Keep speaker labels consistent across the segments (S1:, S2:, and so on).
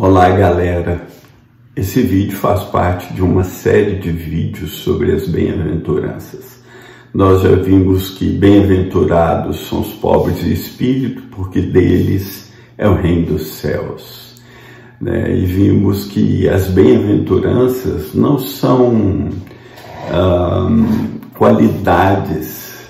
S1: Olá galera, esse vídeo faz parte de uma série de vídeos sobre as bem-aventuranças. Nós já vimos que bem-aventurados são os pobres de espírito, porque deles é o reino dos céus. E vimos que as bem-aventuranças não são qualidades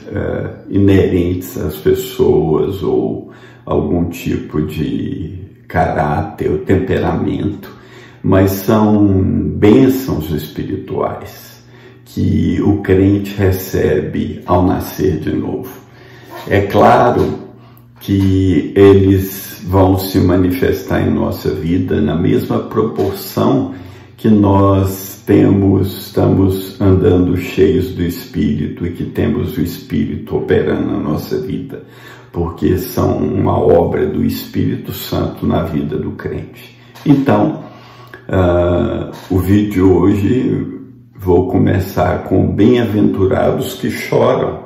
S1: inerentes às pessoas ou algum tipo de caráter ou temperamento, mas são bênçãos espirituais que o crente recebe ao nascer de novo. É claro que eles vão se manifestar em nossa vida na mesma proporção que nós estamos andando cheios do Espírito e que temos o Espírito operando na nossa vida, porque são uma obra do Espírito Santo na vida do crente. Então, o vídeo de hoje vou começar com bem-aventurados que choram,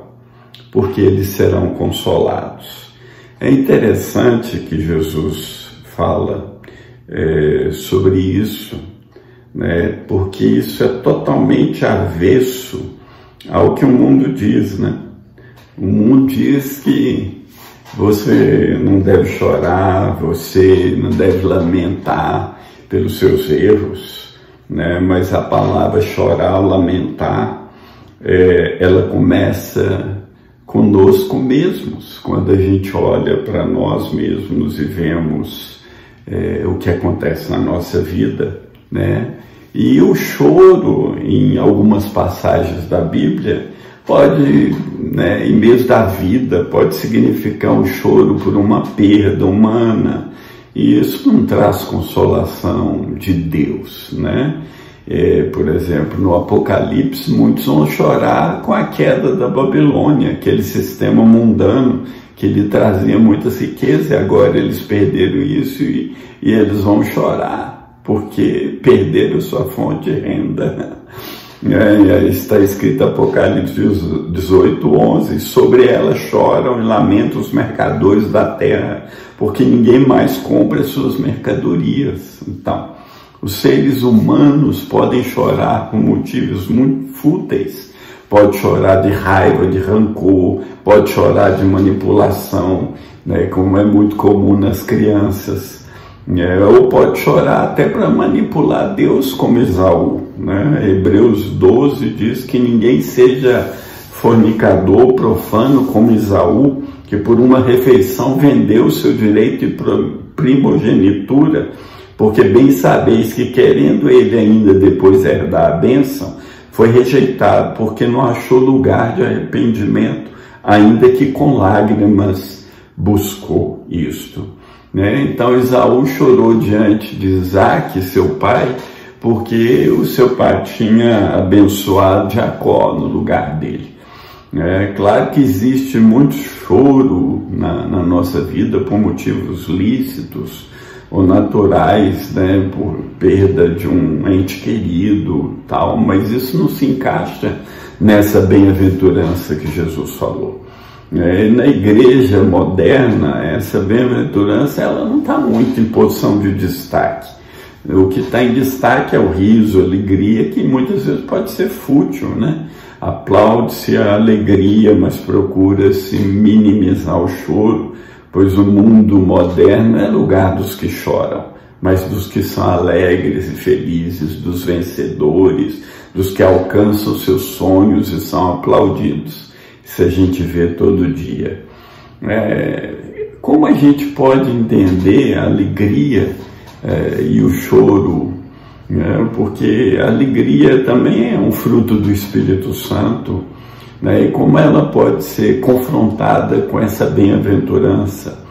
S1: porque eles serão consolados. É interessante que Jesus fala sobre isso, porque isso é totalmente avesso ao que o mundo diz, O mundo diz que você não deve chorar, você não deve lamentar pelos seus erros, mas a palavra chorar ou lamentar, ela começa conosco mesmos, quando a gente olha para nós mesmos e vemos o que acontece na nossa vida, E o choro, em algumas passagens da Bíblia, pode, em meio da vida, pode significar um choro por uma perda humana, e isso não traz consolação de Deus, Por exemplo, no Apocalipse, muitos vão chorar com a queda da Babilônia, aquele sistema mundano que lhe trazia muitas riquezas, e agora eles perderam isso e eles vão chorar, porque perderam sua fonte de renda. Está escrito Apocalipse 18:11, sobre ela choram e lamentam os mercadores da terra, porque ninguém mais compra as suas mercadorias. Então, os seres humanos podem chorar por motivos muito fúteis, pode chorar de raiva, de rancor, pode chorar de manipulação, como é muito comum nas crianças, ou pode chorar até para manipular Deus, como Esaú. Hebreus 12 diz que ninguém seja fornicador, profano como Esaú, que por uma refeição vendeu o seu direito de primogenitura, porque bem sabeis que querendo ele ainda depois herdar a bênção, foi rejeitado, porque não achou lugar de arrependimento, ainda que com lágrimas buscou isto. Então Esaú chorou diante de Isaque, seu pai, porque o seu pai tinha abençoado Jacó no lugar dele. É claro que existe muito choro na nossa vida por motivos lícitos ou naturais, por perda de um ente querido, tal, mas isso não se encaixa nessa bem-aventurança que Jesus falou. Na igreja moderna, essa bem-aventurança ela não está muito em posição de destaque. O que está em destaque é o riso, a alegria, que muitas vezes pode ser fútil, Aplaude-se a alegria, mas procura-se minimizar o choro, pois o mundo moderno é lugar dos que choram, mas dos que são alegres e felizes, dos vencedores, dos que alcançam seus sonhos e são aplaudidos. Isso a gente vê todo dia. Como a gente pode entender a alegria e o choro? Porque a alegria também é um fruto do Espírito Santo, e como ela pode ser confrontada com essa bem-aventurança?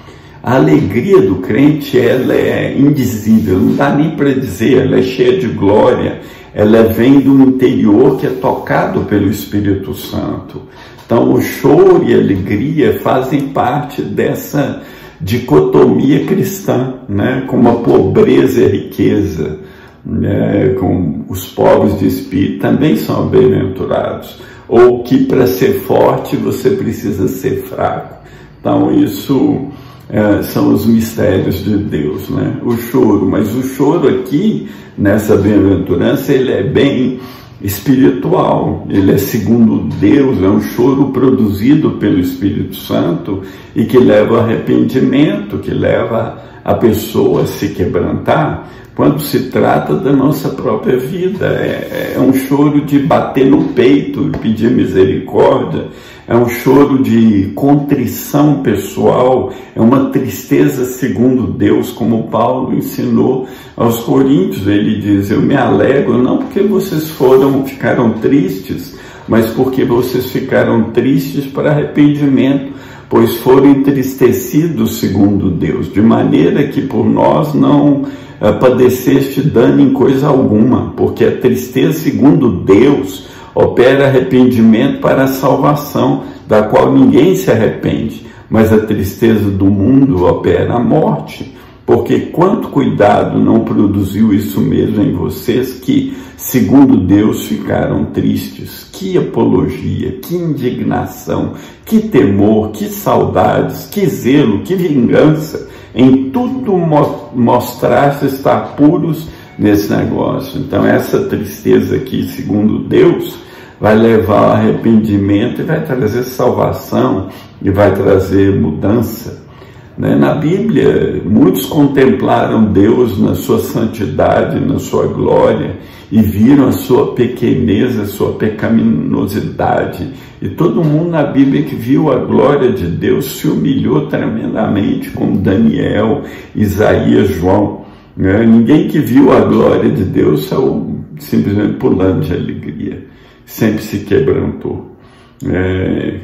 S1: A alegria do crente ela é indizível, não dá nem para dizer, ela é cheia de glória, ela vem do interior que é tocado pelo Espírito Santo. Então o choro e a alegria fazem parte dessa dicotomia cristã, como a pobreza e a riqueza, com os pobres de espírito também são bem-aventurados, ou que para ser forte você precisa ser fraco. Então isso são os mistérios de Deus, né? O choro, mas o choro aqui, nessa bem-aventurança, ele é bem espiritual, ele é segundo Deus, é um choro produzido pelo Espírito Santo e que leva ao arrependimento, que leva a pessoa a se quebrantar quando se trata da nossa própria vida. É um choro de bater no peito, de pedir misericórdia, é um choro de contrição pessoal, é uma tristeza segundo Deus, como Paulo ensinou aos Coríntios. Ele diz: eu me alegro não porque vocês ficaram tristes, mas porque vocês ficaram tristes para arrependimento, pois foram entristecidos segundo Deus, de maneira que por nós não padeceste dano em coisa alguma, porque a tristeza segundo Deus opera arrependimento para a salvação, da qual ninguém se arrepende, mas a tristeza do mundo opera a morte. Porque quanto cuidado não produziu isso mesmo em vocês, que, segundo Deus, ficaram tristes. Que apologia, que indignação, que temor, que saudades, que zelo, que vingança. Em tudo mostraste estar puros nesse negócio. Então essa tristeza aqui, segundo Deus, vai levar ao arrependimento e vai trazer salvação e vai trazer mudança. Na Bíblia, muitos contemplaram Deus na sua santidade, na sua glória, e viram a sua pequenez, a sua pecaminosidade. E todo mundo na Bíblia que viu a glória de Deus se humilhou tremendamente, como Daniel, Isaías, João. Ninguém que viu a glória de Deus saiu simplesmente pulando de alegria, sempre se quebrantou.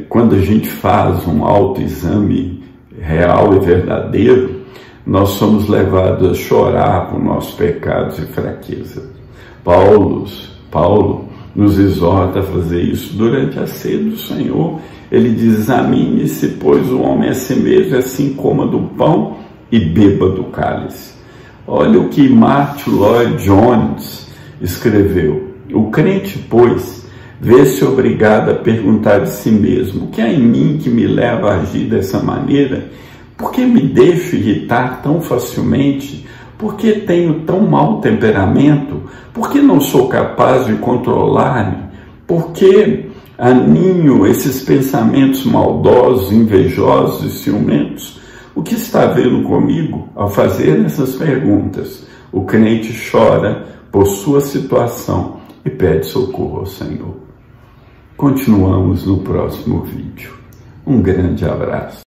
S1: Quando a gente faz um autoexame real e verdadeiro, nós somos levados a chorar por nossos pecados e fraquezas. Paulo nos exorta a fazer isso durante a ceia do Senhor. Ele diz: examine-se, pois, o homem a si mesmo, assim coma do pão e beba do cálice. Olha o que Martin Lloyd Jones escreveu: o crente, pois, vê-se obrigado a perguntar de si mesmo: o que há em mim que me leva a agir dessa maneira? Por que me deixo irritar tão facilmente? Por que tenho tão mau temperamento? Por que não sou capaz de controlar-me? Por que aninho esses pensamentos maldosos, invejosos e ciumentos? O que está vendo comigo? Ao fazer essas perguntas, o crente chora por sua situação e pede socorro ao Senhor. Continuamos no próximo vídeo. Um grande abraço.